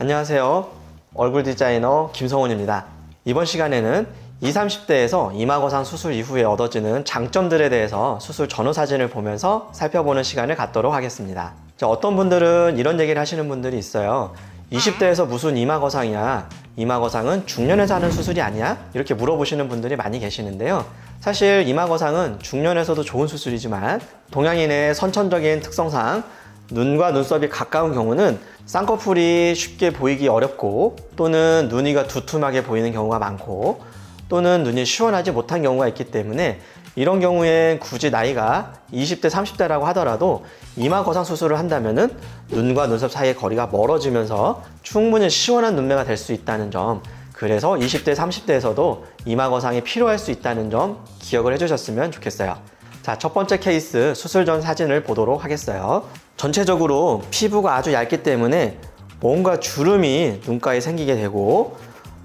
안녕하세요. 얼굴 디자이너 김성훈입니다. 이번 시간에는 20, 30대에서 이마거상 수술 이후에 얻어지는 장점들에 대해서 수술 전후 사진을 보면서 살펴보는 시간을 갖도록 하겠습니다. 어떤 분들은 이런 얘기를 하시는 분들이 있어요. 20대에서 무슨 이마거상이야? 이마거상은 중년에서 하는 수술이 아니야? 이렇게 물어보시는 분들이 많이 계시는데요. 사실 이마거상은 중년에서도 좋은 수술이지만 동양인의 선천적인 특성상 눈과 눈썹이 가까운 경우는 쌍꺼풀이 쉽게 보이기 어렵고 또는 눈이가 두툼하게 보이는 경우가 많고 또는 눈이 시원하지 못한 경우가 있기 때문에 이런 경우엔 굳이 나이가 20대, 30대라고 하더라도 이마 거상 수술을 한다면은 눈과 눈썹 사이의 거리가 멀어지면서 충분히 시원한 눈매가 될 수 있다는 점, 그래서 20대, 30대에서도 이마 거상이 필요할 수 있다는 점 기억을 해주셨으면 좋겠어요. 자, 첫 번째 케이스 수술 전 사진을 보도록 하겠어요. 전체적으로 피부가 아주 얇기 때문에 뭔가 주름이 눈가에 생기게 되고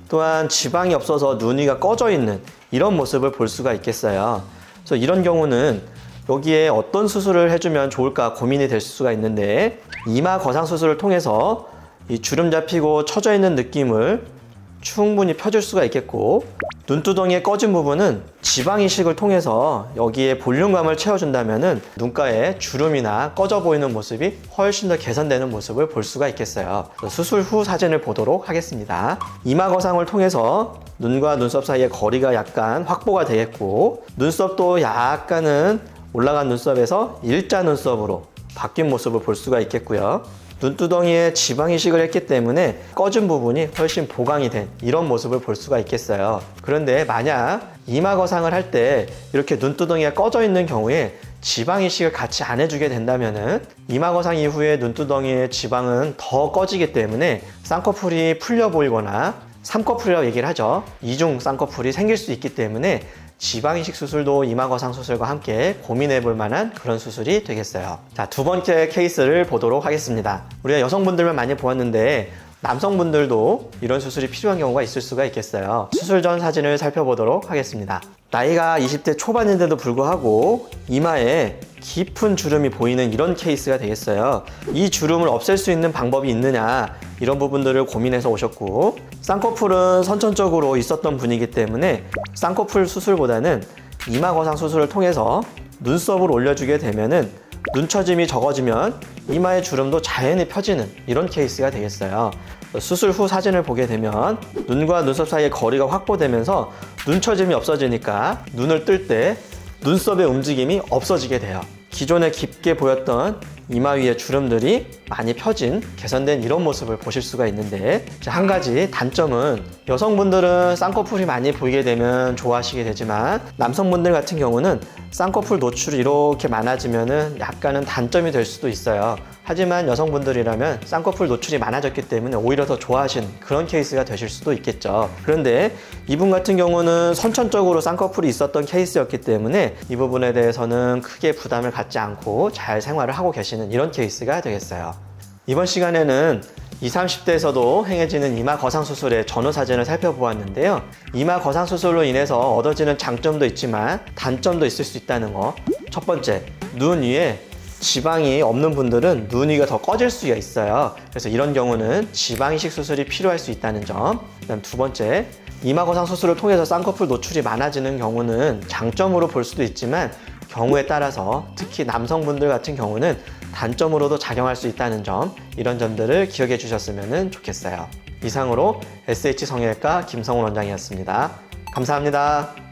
또한 지방이 없어서 눈 위가 꺼져 있는 이런 모습을 볼 수가 있겠어요. 그래서 이런 경우는 여기에 어떤 수술을 해주면 좋을까 고민이 될 수가 있는데 이마 거상 수술을 통해서 이 주름 잡히고 처져 있는 느낌을 충분히 펴줄 수가 있겠고 눈두덩이의 꺼진 부분은 지방 이식을 통해서 여기에 볼륨감을 채워준다면은 눈가에 주름이나 꺼져 보이는 모습이 훨씬 더 개선되는 모습을 볼 수가 있겠어요. 수술 후 사진을 보도록 하겠습니다. 이마 거상을 통해서 눈과 눈썹 사이의 거리가 약간 확보가 되겠고 눈썹도 약간은 올라간 눈썹에서 일자 눈썹으로 바뀐 모습을 볼 수가 있겠고요. 눈두덩이에 지방 이식을 했기 때문에 꺼진 부분이 훨씬 보강이 된 이런 모습을 볼 수가 있겠어요. 그런데 만약 이마 거상을 할 때 이렇게 눈두덩이가 꺼져 있는 경우에 지방 이식을 같이 안 해주게 된다면은 이마 거상 이후에 눈두덩이의 지방은 더 꺼지기 때문에 쌍꺼풀이 풀려 보이거나 삼꺼풀이라고 얘기를 하죠. 이중 쌍꺼풀이 생길 수 있기 때문에 지방 이식 수술도 이마 거상 수술과 함께 고민해 볼 만한 그런 수술이 되겠어요. 자, 두 번째 케이스를 보도록 하겠습니다. 우리가 여성분들만 많이 보았는데 남성분들도 이런 수술이 필요한 경우가 있을 수가 있겠어요. 수술 전 사진을 살펴보도록 하겠습니다. 나이가 20대 초반인데도 불구하고 이마에 깊은 주름이 보이는 이런 케이스가 되겠어요. 이 주름을 없앨 수 있는 방법이 있느냐, 이런 부분들을 고민해서 오셨고 쌍꺼풀은 선천적으로 있었던 분이기 때문에 쌍꺼풀 수술보다는 이마 거상 수술을 통해서 눈썹을 올려주게 되면은 눈처짐이 적어지면 이마의 주름도 자연히 펴지는 이런 케이스가 되겠어요. 수술 후 사진을 보게 되면 눈과 눈썹 사이의 거리가 확보되면서 눈처짐이 없어지니까 눈을 뜰 때 눈썹의 움직임이 없어지게 돼요. 기존에 깊게 보였던 이마 위의 주름들이 많이 펴진, 개선된 이런 모습을 보실 수가 있는데 한 가지 단점은 여성분들은 쌍꺼풀이 많이 보이게 되면 좋아하시게 되지만 남성분들 같은 경우는 쌍꺼풀 노출이 이렇게 많아지면은 약간은 단점이 될 수도 있어요. 하지만 여성분들이라면 쌍꺼풀 노출이 많아졌기 때문에 오히려 더 좋아하시는 그런 케이스가 되실 수도 있겠죠. 그런데 이분 같은 경우는 선천적으로 쌍꺼풀이 있었던 케이스였기 때문에 이 부분에 대해서는 크게 부담을 갖지 않고 잘 생활을 하고 계시는 이런 케이스가 되겠어요. 이번 시간에는 20, 30대에서도 행해지는 이마 거상 수술의 전후 사진을 살펴보았는데요. 이마 거상 수술로 인해서 얻어지는 장점도 있지만 단점도 있을 수 있다는 거. 첫 번째, 눈 위에 지방이 없는 분들은 눈 위가 더 꺼질 수가 있어요. 그래서 이런 경우는 지방 이식 수술이 필요할 수 있다는 점. 그다음 두 번째, 이마 거상 수술을 통해서 쌍꺼풀 노출이 많아지는 경우는 장점으로 볼 수도 있지만 경우에 따라서 특히 남성분들 같은 경우는 단점으로도 작용할 수 있다는 점, 이런 점들을 기억해 주셨으면 좋겠어요. 이상으로 SH 성형외과 김성훈 원장이었습니다. 감사합니다.